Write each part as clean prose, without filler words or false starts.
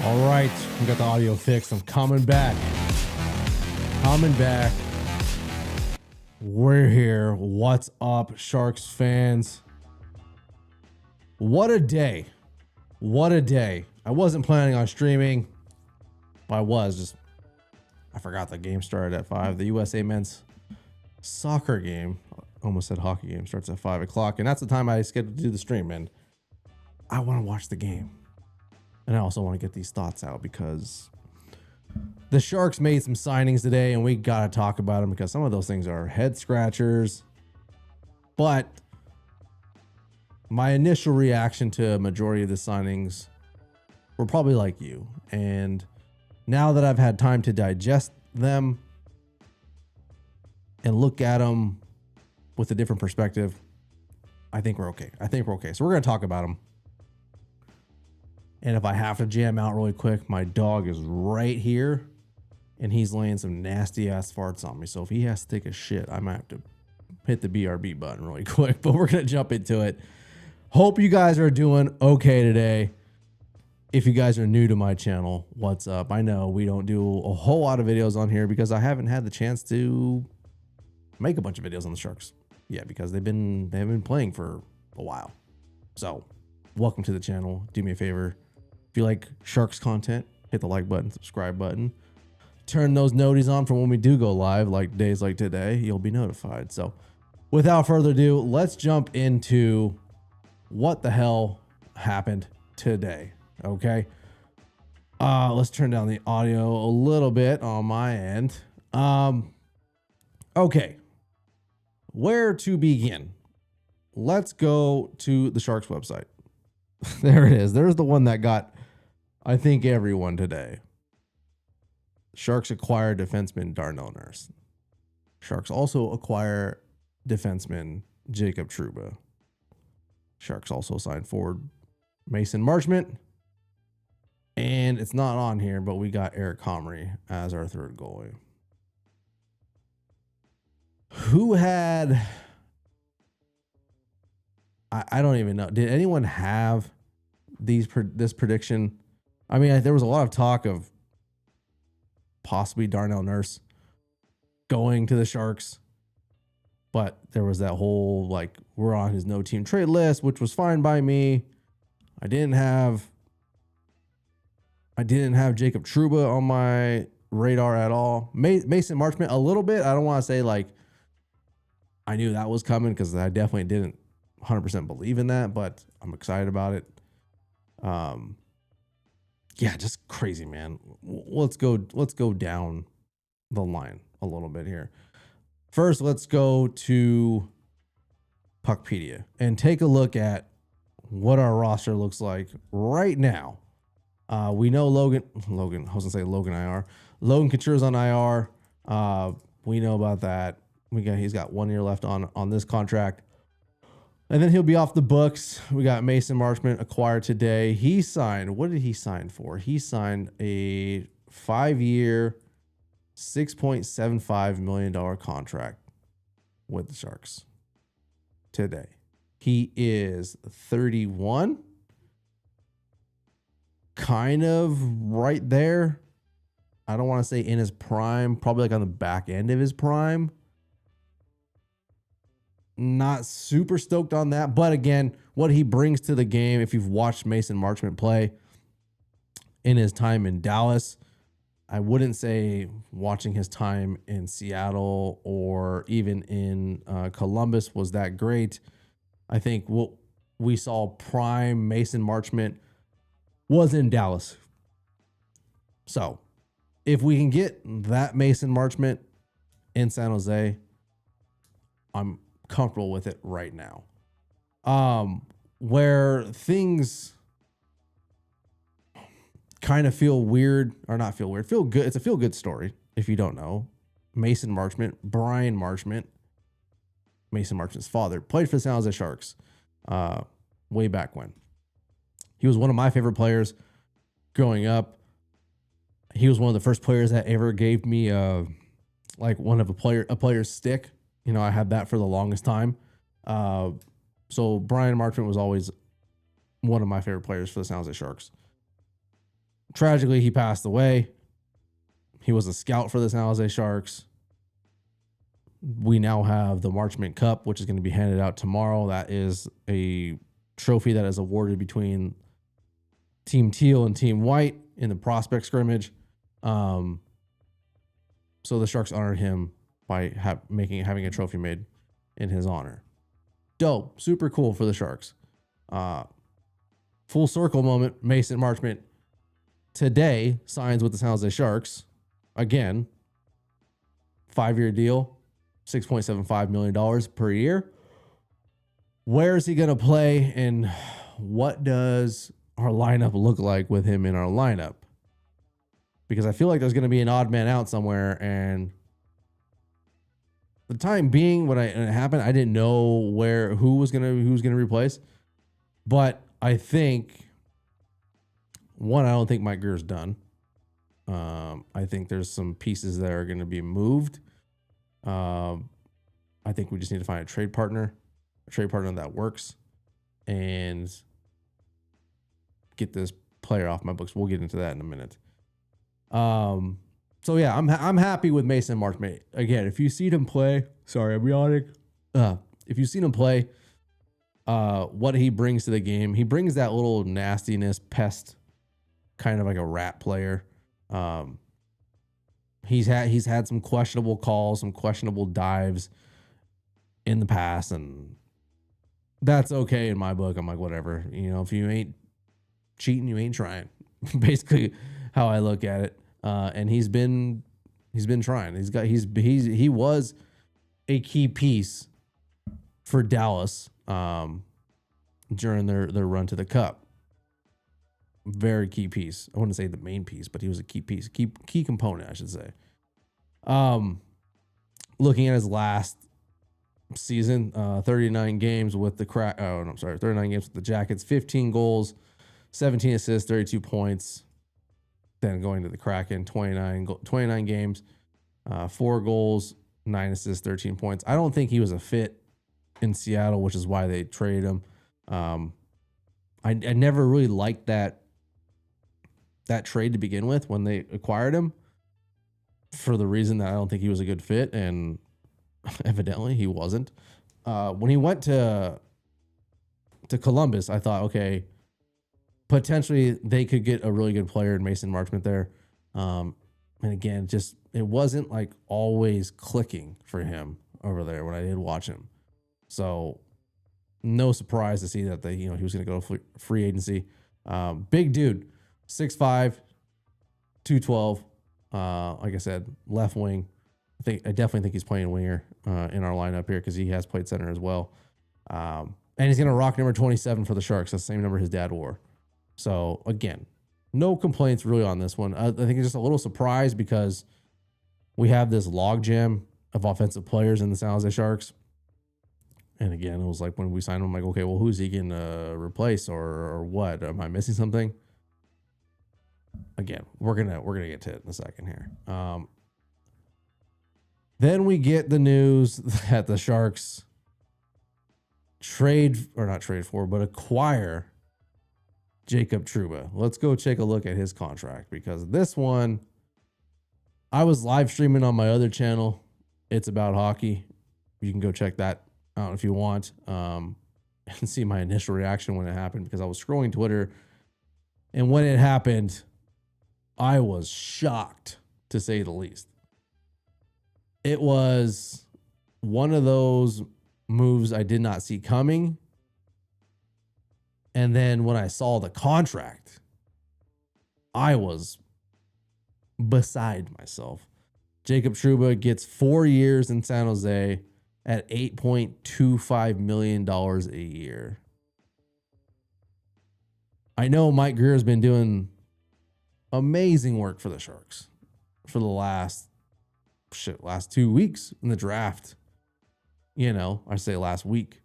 All right, we got the audio fixed. I'm coming back. Coming back. We're here. What's up, Sharks fans? What a day. What a day. I wasn't planning on streaming. I forgot the game started at 5. The USA men's soccer game, almost said hockey game, starts at 5 o'clock. And that's the time I scheduled to do the stream. And I want to watch the game. And I also want to get these thoughts out because the Sharks made some signings today and we got to talk about them because some of those things are head scratchers. But my initial reaction to a majority of the signings were probably like you. And now that I've had time to digest them and look at them with a different perspective, I think we're okay. So we're going to talk about them. And if I have to jam out really quick, my dog is right here and he's laying some nasty ass farts on me. So if he has to take a shit, I might have to hit the BRB button really quick, but we're going to jump into it. Hope you guys are doing okay today. If you guys are new to my channel, what's up? I know we don't do a whole lot of videos on here because I haven't had the chance to make a bunch of videos on the Sharks. Yeah, because they haven't been playing for a while. So welcome to the channel. Do me a favor. If you like Sharks content, hit the like button, subscribe button, turn those noties on for when we do go live, like days like today, you'll be notified. So without further ado, let's jump into what the hell happened today. Okay. Let's turn down the audio a little bit on my end. Okay. Where to begin? Let's go to the Sharks website. There it is. There's the one that got, I think, everyone today. Sharks acquire defenseman Darnell Nurse. Sharks also acquire defenseman Jacob Trouba. Sharks also signed forward Mason Marchment. And it's not on here, but we got Eric Comrie as our third goalie. Who had... I don't even know. Did anyone have this prediction? I mean, there was a lot of talk of possibly Darnell Nurse going to the Sharks, but there was that whole, like, we're on his no team trade list, which was fine by me. I didn't have Jacob Trouba on my radar at all. Mason Marchment a little bit. I don't want to say like I knew that was coming because I definitely didn't 100% believe in that, but I'm excited about it. Yeah, just crazy, man. Let's go down the line a little bit here. First, let's go to Puckpedia and take a look at what our roster looks like right now. We know Logan, I was gonna say Logan IR. Logan Couture's on IR. We know about that. He's got 1 year left on this contract. And then he'll be off the books. We got Mason Marchment acquired today. He signed, what did he sign for? He signed a 5-year, $6.75 million contract with the Sharks today. He is 31. Kind of right there. I don't want to say in his prime, probably like on the back end of his prime. Not super stoked on that, but again, what he brings to the game, if you've watched Mason Marchment play in his time in Dallas, I wouldn't say watching his time in Seattle or even in Columbus was that great. I think what we saw prime Mason Marchment was in Dallas. So if we can get that Mason Marchment in San Jose, I'm comfortable with it right now. Where things kind of feel weird, or not feel weird, feel good. It's a feel good story. If you don't know, Mason Marchment, Brian Marchment, Mason Marchment's father, played for the San Jose Sharks way back when. He was one of my favorite players growing up. He was one of the first players that ever gave me like one of a player's stick. You know, I had that for the longest time. So Brian Marchment was always one of my favorite players for the San Jose Sharks. Tragically, he passed away. He was a scout for the San Jose Sharks. We now have the March Mint Cup, which is going to be handed out tomorrow. That is a trophy that is awarded between Team Teal and Team White in the prospect scrimmage. So the Sharks honored him by having a trophy made in his honor. Dope. Super cool for the Sharks. Full circle moment. Mason Marchment today signs with the San Jose Sharks. Again, 5-year deal, $6.75 million per year. Where is he going to play, and what does our lineup look like with him in our lineup? Because I feel like there's going to be an odd man out somewhere, and the time being when it happened, I didn't know who was going to replace. But I think I don't think Mike Greer's done. I think there's some pieces that are going to be moved. I think we just need to find a trade partner that works, and get this player off my books. We'll get into that in a minute. So yeah, I'm happy with Mason Marchment. Again, if you see him play, sorry, I'm yawning. If you've seen him play, what he brings to the game, he brings that little nastiness, pest, kind of like a rat player. He's had some questionable calls, some questionable dives in the past, and that's okay in my book. I'm like, whatever, if you ain't cheating, you ain't trying. Basically, how I look at it. And he's been trying. He was a key piece for Dallas during their run to the Cup. Very key piece. I wouldn't say the main piece, but he was a key piece, key component, I should say. Looking at his last season, 39 games with the 39 games with the Jackets, 15 goals, 17 assists, 32 points. Then going to the Kraken, 29 games, 4 goals, 9 assists, 13 points. I don't think he was a fit in Seattle, which is why they traded him. I never really liked that trade to begin with when they acquired him, for the reason that I don't think he was a good fit, and evidently he wasn't. When he went to Columbus, I thought, okay, potentially they could get a really good player in Mason Marchment there. And again, just it wasn't like always clicking for him over there when I did watch him. So no surprise to see that he was going to go free agency. Big dude, 6'5", 212. Like I said, left wing. I definitely think he's playing winger in our lineup here, because he has played center as well. And he's going to rock number 27 for the Sharks. That's the same number his dad wore. So again, no complaints really on this one. I think it's just a little surprise because we have this logjam of offensive players in the San Jose Sharks. And again, it was like when we signed him, I'm like, okay, well, who's he going to replace or what? Am I missing something? Again, we're gonna get to it in a second here. Then we get the news that the Sharks acquire Jacob Trouba. Let's go take a look at his contract, because this one, I was live streaming on my other channel. It's About Hockey. You can go check that out if you want, and see my initial reaction when it happened, because I was scrolling Twitter, and when it happened, I was shocked, to say the least. It was one of those moves I did not see coming. And then when I saw the contract, I was beside myself. Jacob Trouba gets 4 years in San Jose at $8.25 million a year. I know Mike Grier has been doing amazing work for the Sharks for the last 2 weeks in the draft. I say last week.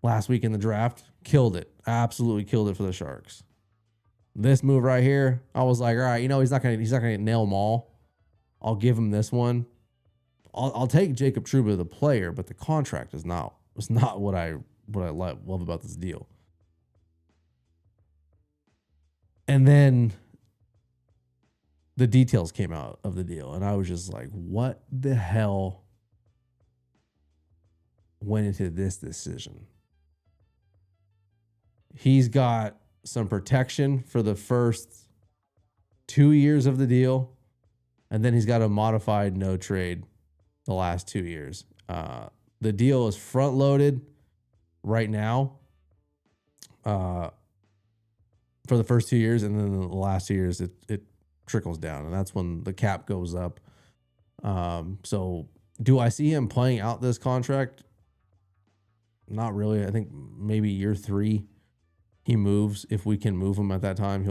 Last week in the draft, killed it. Absolutely killed it for the Sharks. This move right here, I was like, all right, he's not gonna nail them all. I'll give him this one. I'll take Jacob Trouba, the player, but the contract is not what I love about this deal. And then the details came out of the deal, and I was just like, what the hell went into this decision? He's got some protection for the first 2 years of the deal, and then he's got a modified no trade the last 2 years. The deal is front loaded right now for the first 2 years, and then the last 2 years it trickles down, and that's when the cap goes up. So do I see him playing out this contract? Not really. I think maybe year 3 he moves. If we can move him at that time, he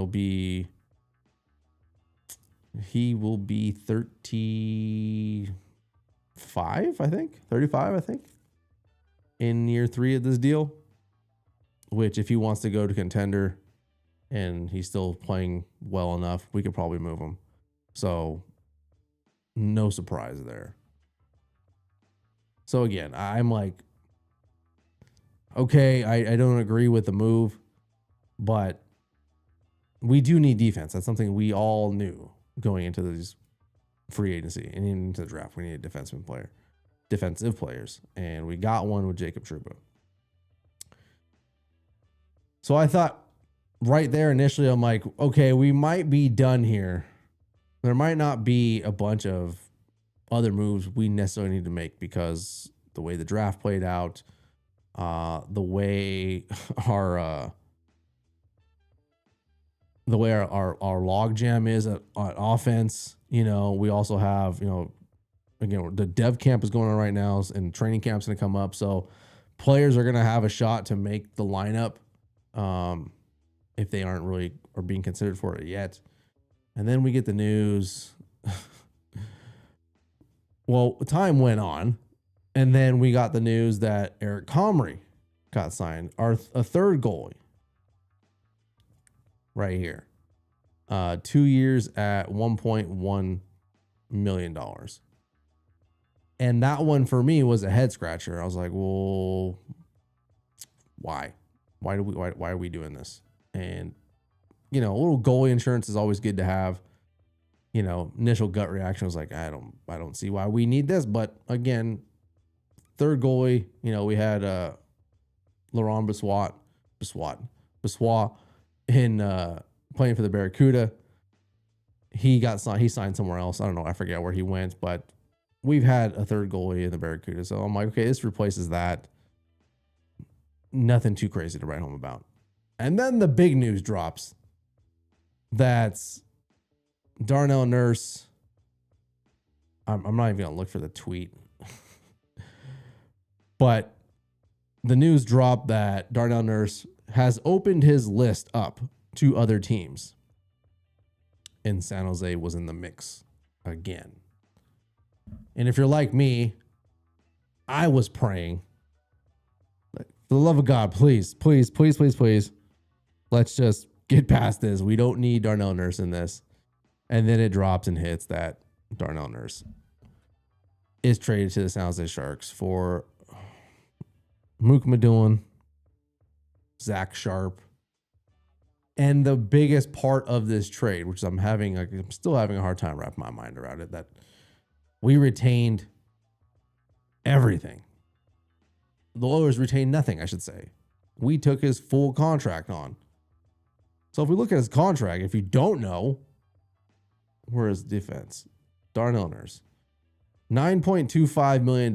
will be 35, I think. 35, I think. In year 3 of this deal. Which, if he wants to go to contender and he's still playing well enough, we could probably move him. So, no surprise there. So again, I'm like, okay, I don't agree with the move, but we do need defense. That's something we all knew going into this free agency and into the draft. We need a defensive players, and we got one with Jacob Trouba. So I thought right there initially, I'm like, okay, we might be done here. There might not be a bunch of other moves we necessarily need to make because the way the draft played out, the way our log jam is at offense. You know, we also have, you know, again, the dev camp is going on right now and training camp's going to come up. So players are going to have a shot to make the lineup if they aren't really or being considered for it yet. And then we get the news. Well, time went on, and then we got the news that Eric Comrie got signed, a third goalie. Right here. 2 years at $1.1 million. And that one for me was a head scratcher. I was like, well, why? Why are we doing this? And, you know, a little goalie insurance is always good to have. You know, initial gut reaction was like, I don't see why we need this. But again, third goalie, you know, we had Laurent Brossoit in playing for the Barracuda. He signed somewhere else. I don't know. I forget where he went, but we've had a third goalie in the Barracuda. So I'm like, okay, this replaces that. Nothing too crazy to write home about. And then the big news drops. That's Darnell Nurse. I'm not even going to look for the tweet. But the news dropped that Darnell Nurse has opened his list up to other teams. And San Jose was in the mix again. And if you're like me, I was praying, like, for the love of God, please, let's just get past this. We don't need Darnell Nurse in this. And then it drops and hits that Darnell Nurse is traded to the San Jose Sharks for Mook Madun, Zach Sharp. And the biggest part of this trade, which I'm still having a hard time wrapping my mind around it, that we retained everything. The Oilers retained nothing, I should say. We took his full contract on. So if we look at his contract, if you don't know, where is defense? Darnell Nurse. $9.25 million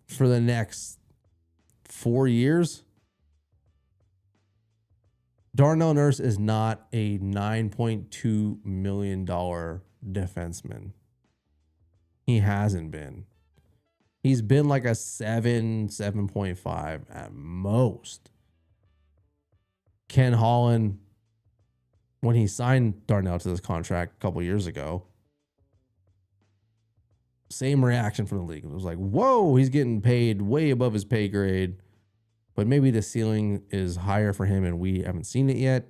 for the next 4 years. Darnell Nurse is not a $9.2 million defenseman. He hasn't been. He's been like a 7.5 at most. Ken Holland, when he signed Darnell to this contract a couple years ago, same reaction from the league. It was like, whoa, he's getting paid way above his pay grade, but maybe the ceiling is higher for him and we haven't seen it yet.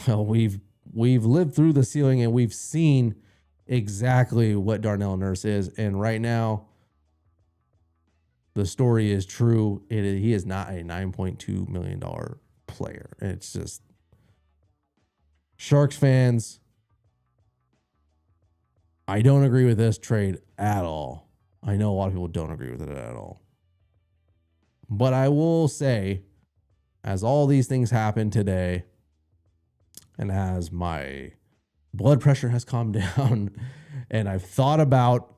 Well, we've lived through the ceiling and we've seen exactly what Darnell Nurse is. And right now, the story is true. He is not a $9.2 million player. It's just Sharks fans. I don't agree with this trade at all. I know a lot of people don't agree with it at all. But I will say, as all these things happen today, and as my blood pressure has calmed down, and I've thought about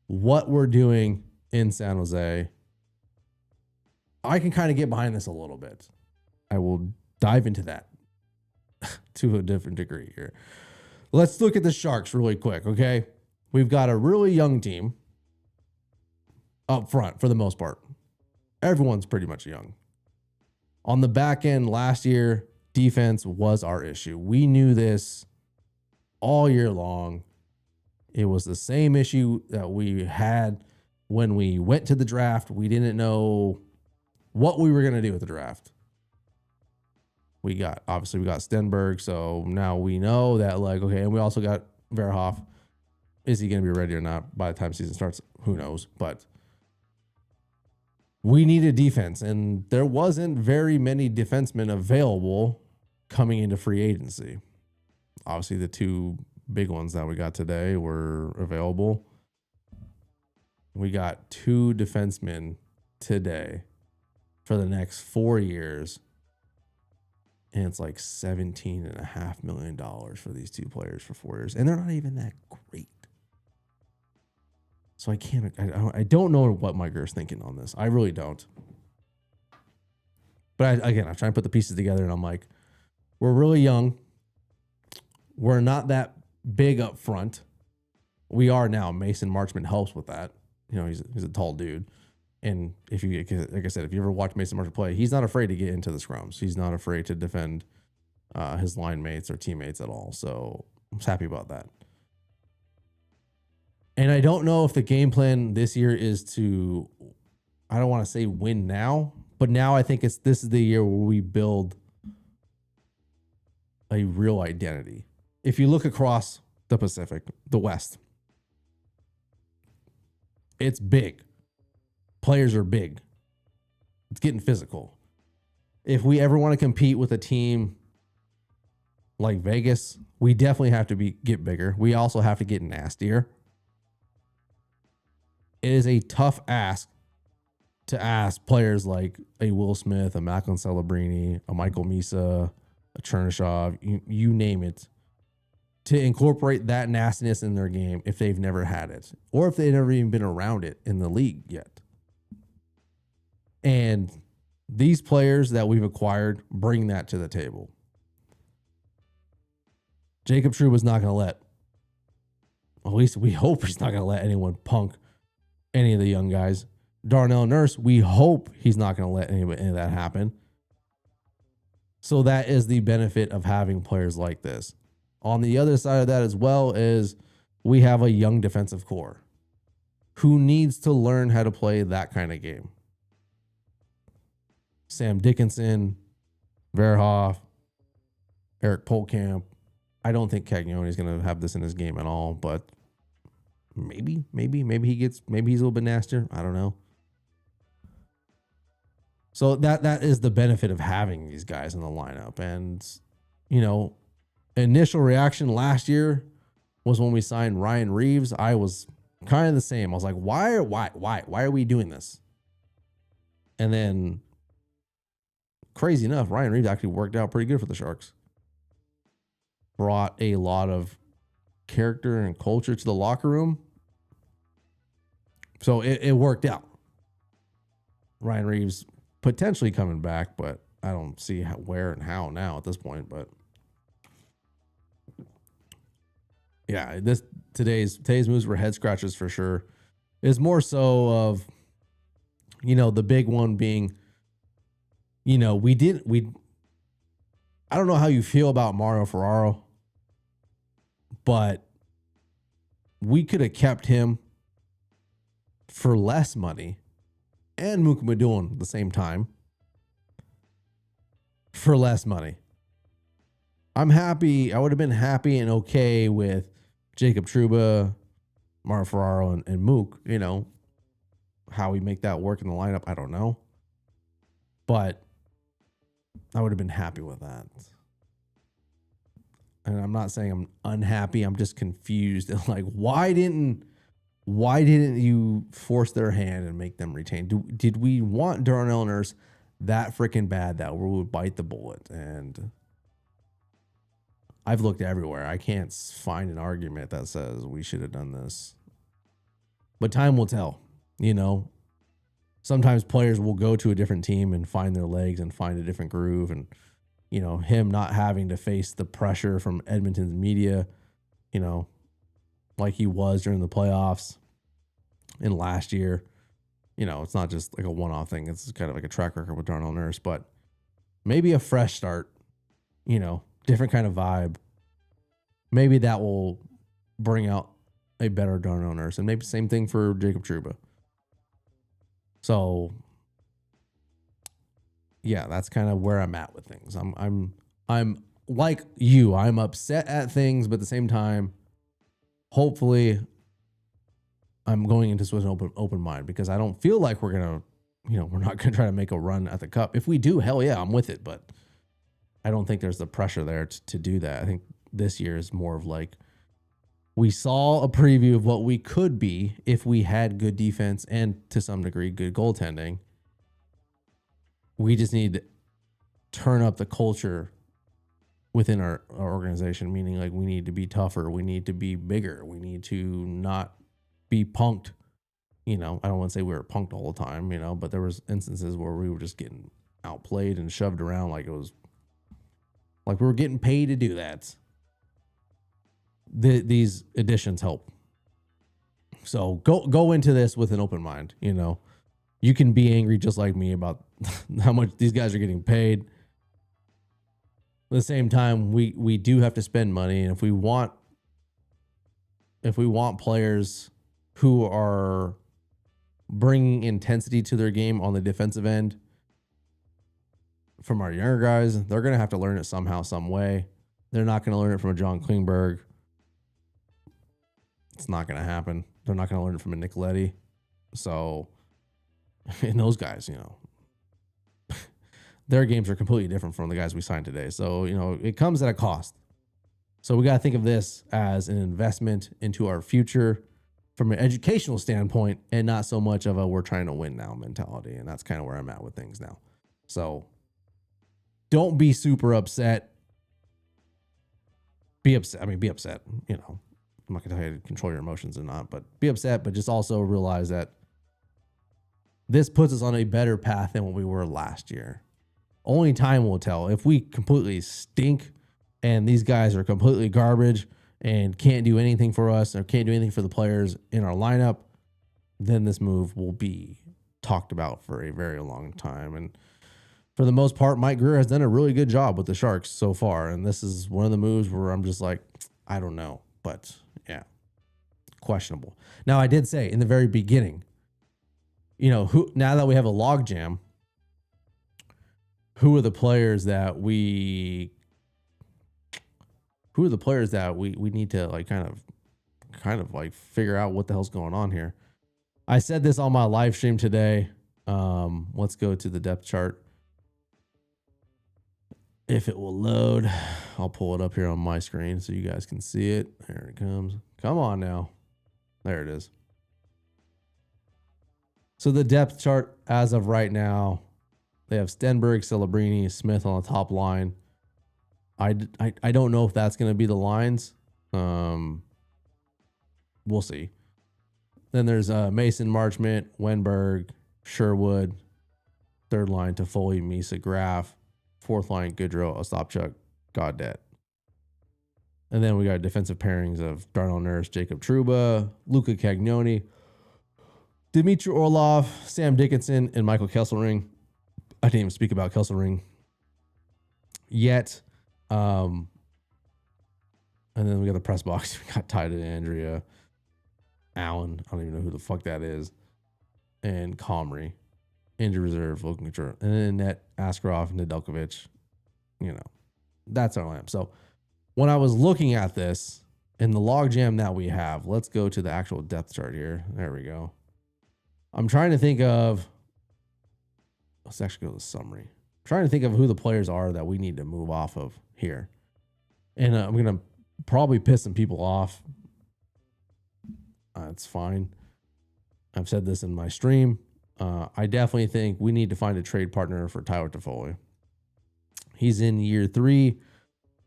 what we're doing in San Jose, I can kind of get behind this a little bit. I will dive into that to a different degree here. Let's look at the Sharks really quick, okay? We've got a really young team up front for the most part. Everyone's pretty much young. On the back end last year, defense was our issue. We knew this all year long. It was the same issue that we had when we went to the draft. We didn't know what we were going to do with the draft. We got Stenberg, so now we know that, like, okay, and we also got Verhoff. Is he going to be ready or not by the time season starts? Who knows? But we needed defense, and there wasn't very many defensemen available coming into free agency. Obviously, the two big ones that we got today were available. We got 2 defensemen today for the next 4 years. And it's like $17.5 million for these 2 players for 4 years. And they're not even that great. So I don't know what Meiger's thinking on this. I really don't. But I'm trying to put the pieces together, and I'm like, we're really young. We're not that big up front. We are now. Mason Marchment helps with that. You know, he's a tall dude. And if you, like I said, if you ever watch Mason Marchment play, he's not afraid to get into the scrums. He's not afraid to defend his line mates or teammates at all. So I'm happy about that. And I don't know if the game plan this year is to, I don't want to say win now, but now I think this is the year where we build a real identity. If you look across the Pacific, the West, it's big. Players are big. It's getting physical. If we ever want to compete with a team like Vegas, we definitely have to get bigger. We also have to get nastier. It is a tough ask to ask players like a Will Smith, a Macklin Celebrini, a Michael Misa, a Chernyshov, you name it, to incorporate that nastiness in their game if they've never had it or if they've never even been around it in the league yet. And these players that we've acquired bring that to the table. Jacob Trouba's not going to let, at least we hope he's not going to let anyone punk any of the young guys. Darnell Nurse, we hope he's not going to let any of that happen. So that is the benefit of having players like this. On the other side of that as well is we have a young defensive core who needs to learn how to play that kind of game. Sam Dickinson, Verhoff, Eric Polkamp. I don't think Cagnoni is going to have this in his game at all, but maybe he's a little bit nastier. I don't know. So that is the benefit of having these guys in the lineup. And, you know, initial reaction last year was when we signed Ryan Reeves. I was kind of the same. I was like, why are we doing this? And then, crazy enough, Ryan Reeves actually worked out pretty good for the Sharks. Brought a lot of character and culture to the locker room. So it worked out. Ryan Reeves potentially coming back, but I don't see where and how now at this point. But yeah, today's moves were head scratchers for sure. It's more so of, you know, the big one being, you know, I don't know how you feel about Mario Ferraro, but we could have kept him for less money and Mook Madun at the same time for less money. I'm happy. I would have been happy and okay with Jacob Trouba, Mario Ferraro, and Mook. You know, how we make that work in the lineup, I don't know. But I would have been happy with that. And I'm not saying I'm unhappy. I'm just confused. Like, why didn't you force their hand and make them retain? Did we want Darnell Nurse that freaking bad that we would bite the bullet? And I've looked everywhere. I can't find an argument that says we should have done this. But time will tell. You know, sometimes players will go to a different team and find their legs and find a different groove. And, you know, him not having to face the pressure from Edmonton's media, you know, like he was during the playoffs in last year. You know, it's not just like a one-off thing. It's kind of like a track record with Darnell Nurse, but maybe a fresh start, you know, different kind of vibe. Maybe that will bring out a better Darnell Nurse, and maybe same thing for Jacob Trouba. So yeah, that's kind of where I'm at with things. I'm like you. I'm upset at things, but at the same time, hopefully I'm going into this with an open mind, because I don't feel like we're gonna, you know, we're not gonna try to make a run at the cup. If we do, hell yeah, I'm with it. But I don't think there's the pressure there to do that. I think this year is more of like, we saw a preview of what we could be if we had good defense and to some degree good goaltending. We just need to turn up the culture within our organization, meaning like we need to be tougher, we need to be bigger, we need to not be punked. You know, I don't want to say we were punked all the time, you know, but there was instances where we were just getting outplayed and shoved around like it was like we were getting paid to do that. These additions help. So go into this with an open mind. You know, you can be angry just like me about how much these guys are getting paid. At the same time, we do have to spend money, and if we want players who are bringing intensity to their game on the defensive end from our younger guys, they're going to have to learn it somehow, some way. They're not going to learn it from a John Klingberg. It's not going to happen. They're not going to learn it from a Nicoletti. So, and those guys, you know, their games are completely different from the guys we signed today. So, you know, it comes at a cost. So we got to think of this as an investment into our future from an educational standpoint, and not so much of a we're trying to win now mentality. And that's kind of where I'm at with things now. So don't be super upset. Be upset. I mean, be upset, you know. I'm not going to tell you to control your emotions or not, but be upset, but just also realize that this puts us on a better path than what we were last year. Only time will tell. If we completely stink and these guys are completely garbage and can't do anything for us or can't do anything for the players in our lineup, then this move will be talked about for a very long time. And for the most part, Mike Grier has done a really good job with the Sharks so far. And this is one of the moves where I'm just like, I don't know. But yeah, questionable. Now, I did say in the very beginning, you know, now that we have a logjam, who are the players that we need to like kind of like figure out what the hell's going on here. I said this on my live stream today. Let's go to the depth chart. If it will load, I'll pull it up here on my screen so you guys can see it. There it comes. Come on now. There it is. So the depth chart as of right now, they have Stenberg, Celebrini, Smith on the top line. I don't know if that's going to be the lines. We'll see. Then there's Mason, Marchment, Wenberg, Sherwood. Third line, Toffoli, Misa, Graf. Fourth line, Goodrow, Ostapchuk, Gaudette. And then we got defensive pairings of Darnell Nurse, Jacob Trouba, Luca Cagnoni, Dmitry Orlov, Sam Dickinson, and Michael Kesselring. I didn't even speak about Kesselring yet. And then we got the press box. We got Ty Andrea, Allen. I don't even know who the fuck that is. And Comrie. Injury reserve, looking control. And then net, Askarov, Nedeljkovic. You know, that's our lineup. So when I was looking at this in the logjam that we have, let's go to the actual depth chart here. There we go. I'm trying to think of, let's actually go to the summary. I'm trying to think of who the players are that we need to move off of here. And I'm going to probably piss some people off. It's fine. I've said this in my stream. I definitely think we need to find a trade partner for Tyler Toffoli. He's in year 3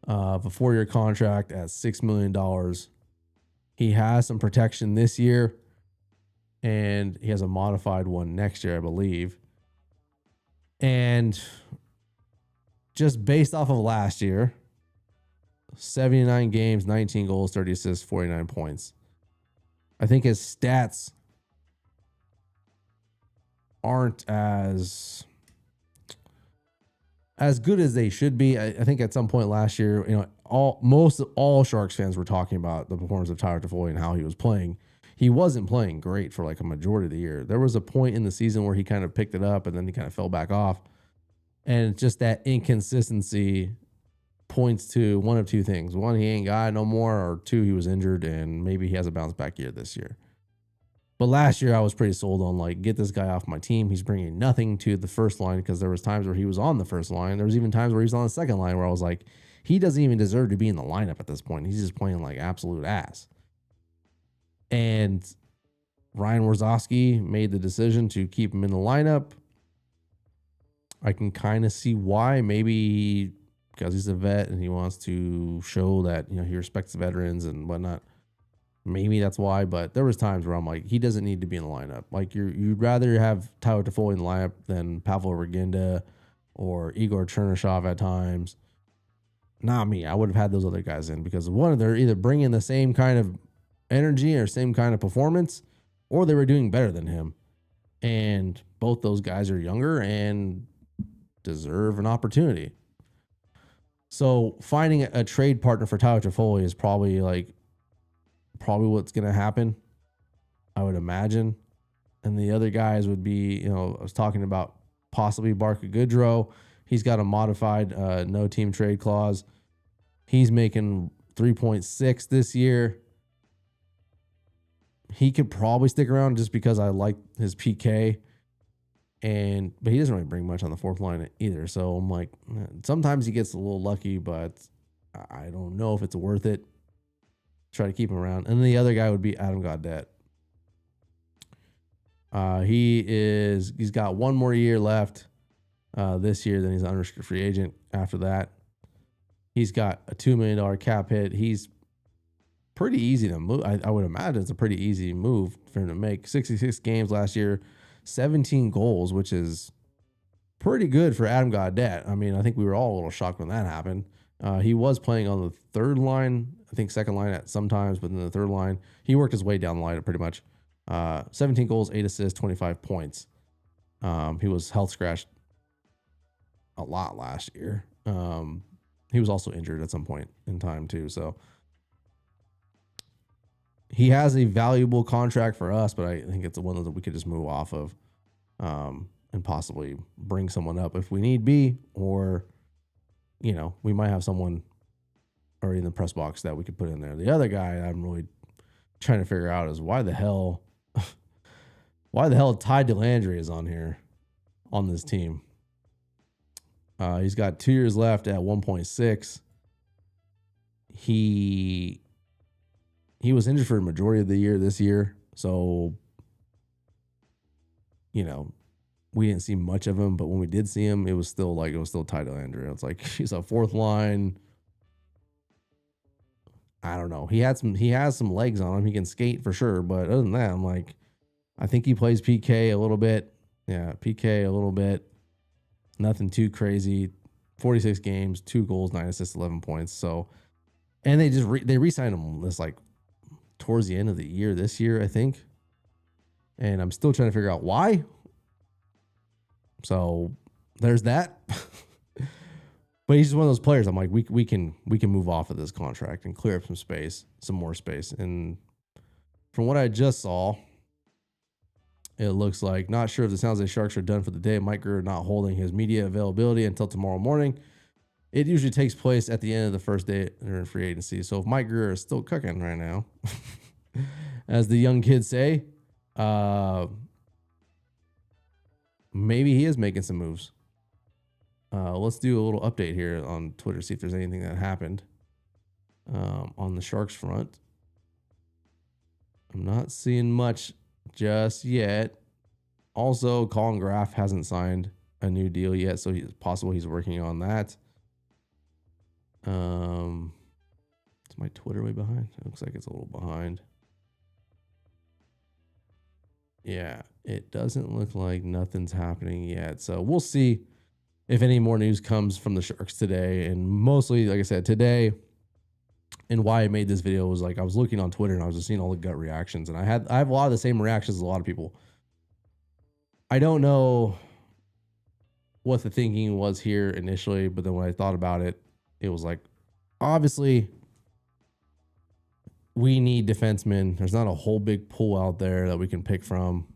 of a 4-year contract at $6 million. He has some protection this year, and he has a modified one next year, I believe. And just based off of last year, 79 games, 19 goals, 30 assists, 49 points. I think his stats aren't as good as they should be. I think at some point last year, all Sharks fans were talking about the performance of Tyler Toffoli and how he was playing. He wasn't playing great for like a majority of the year. There was a point in the season where he kind of picked it up and then he kind of fell back off. And just that inconsistency points to one of two things. One, he ain't got it no more, or two, he was injured and maybe he has a bounce back year this year. But last year I was pretty sold on like, get this guy off my team. He's bringing nothing to the first line, because there was times where he was on the first line. There was even times where he was on the second line where I was like, he doesn't even deserve to be in the lineup at this point. He's just playing like absolute ass. And Ryan Warzowski made the decision to keep him in the lineup. I can kind of see why. Maybe because he's a vet and he wants to show that, he respects veterans and whatnot. Maybe that's why. But there was times where I'm like, he doesn't need to be in the lineup. Like you'd rather have Tyler Toffoli in the lineup than Pavel Regenda or Igor Chernyshov at times. Not me. I would have had those other guys in, because one, they're either bringing the same kind of energy or same kind of performance, or they were doing better than him. And both those guys are younger and deserve an opportunity. So finding a trade partner for Tyler Toffoli is probably what's going to happen, I would imagine. And the other guys would be, I was talking about possibly Barca Goodrow. He's got a modified no team trade clause. He's making 3.6 this year. He could probably stick around just because I like his PK. But he doesn't really bring much on the fourth line either. So I'm like, sometimes he gets a little lucky, but I don't know if it's worth it. Try to keep him around. And the other guy would be Adam Gaudette. He's got one more year left this year. Then he's an unrestricted free agent after that. He's got a $2 million cap hit. He's pretty easy to move. I would imagine it's a pretty easy move for him to make. 66 games last year, 17 goals, which is pretty good for Adam Gaudette. I mean, I think we were all a little shocked when that happened. He was playing on the third line, I think second line at sometimes, but in the third line, he worked his way down the line pretty much. 17 goals, 8 assists, 25 points. He was health scratched a lot last year. He was also injured at some point in time too. So he has a valuable contract for us, but I think it's one that we could just move off of, and possibly bring someone up if we need be, or, we might have someone already in the press box that we could put in there. The other guy I'm really trying to figure out is why the hell Ty Dellandrea is on here on this team. He's got 2 years left at 1.6. He was injured for a majority of the year this year, so we didn't see much of him. But when we did see him, it was still Ty Dellandrea. It's like he's a fourth line. I don't know. He has some legs on him. He can skate for sure. But other than that, I'm like, I think he plays PK a little bit. Yeah, PK a little bit. Nothing too crazy. 46 games, 2 goals, 9 assists, 11 points. So, and they just they re-signed him this towards the end of the year this year, I think. And I'm still trying to figure out why. So there's that. But he's just one of those players. I'm like, we can move off of this contract and clear up some more space. And from what I just saw, it looks like, not sure if the San Jose Sharks are done for the day. Mike Grier not holding his media availability until tomorrow morning. It usually takes place at the end of the first day during free agency. So if Mike Grier is still cooking right now, as the young kids say, maybe he is making some moves. let's do a little update here on Twitter, see if there's anything that happened on the Sharks front. I'm not seeing much just yet. Also, Colin Graff hasn't signed a new deal yet, so it's possible he's working on that. Is my Twitter way behind? It looks like it's a little behind. Yeah, it doesn't look like nothing's happening yet. So we'll see if any more news comes from the Sharks today. And mostly, like I said, today, and why I made this video was like I was looking on Twitter and I was just seeing all the gut reactions. And I have a lot of the same reactions as a lot of people. I don't know what the thinking was here initially, but then when I thought about it, it was like, obviously, we need defensemen. There's not a whole big pool out there that we can pick from.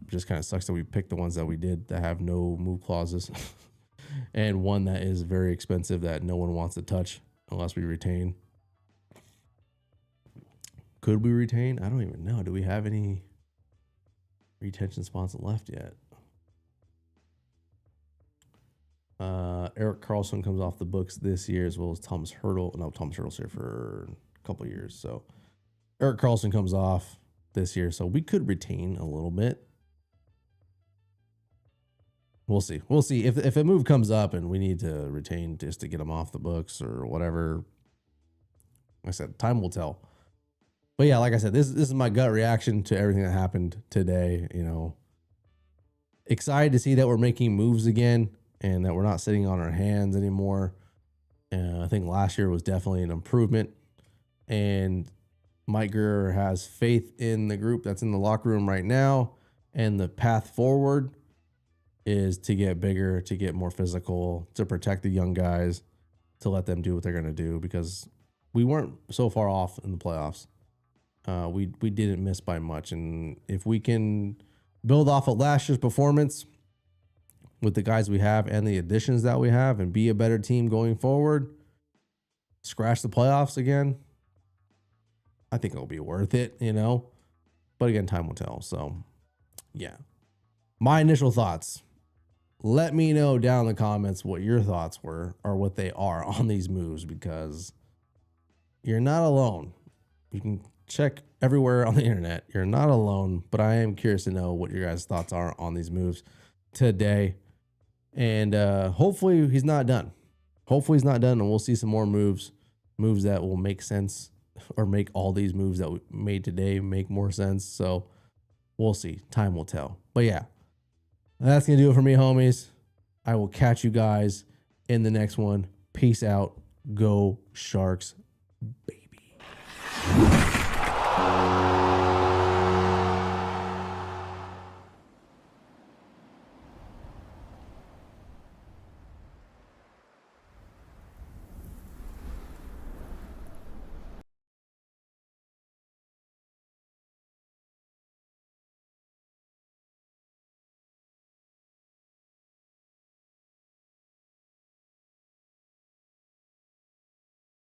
It just kind of sucks that we picked the ones that we did that have no move clauses. And one that is very expensive that no one wants to touch unless we retain. Could we retain? I don't even know. Do we have any retention spots left yet? Erik Karlsson comes off the books this year, as well as Thomas Hertl. No, Thomas Hertl's here for a couple of years. So Erik Karlsson comes off this year, so we could retain a little bit. We'll see. We'll see if a move comes up and we need to retain just to get them off the books or whatever. Like I said, time will tell. But yeah, like I said, this is my gut reaction to everything that happened today. You know, excited to see that we're making moves again and that we're not sitting on our hands anymore. I think last year was definitely an improvement. And Mike Grier has faith in the group that's in the locker room right now. And the path forward is to get bigger, to get more physical, to protect the young guys, to let them do what they're going to do, because we weren't so far off in the playoffs. We didn't miss by much. And if we can build off of last year's performance with the guys we have and the additions that we have and be a better team going forward, scratch the playoffs again, I think it'll be worth it, you know. But again, time will tell. So, yeah. My initial thoughts. Let me know down in the comments what your thoughts were or what they are on these moves, because you're not alone. You can check everywhere on the internet. You're not alone, but I am curious to know what your guys' thoughts are on these moves today. And hopefully he's not done. Hopefully he's not done, and we'll see some more moves that will make sense, or make all these moves that we made today make more sense. So we'll see. Time will tell. But yeah, that's going to do it for me, homies. I will catch you guys in the next one. Peace out. Go Sharks, baby.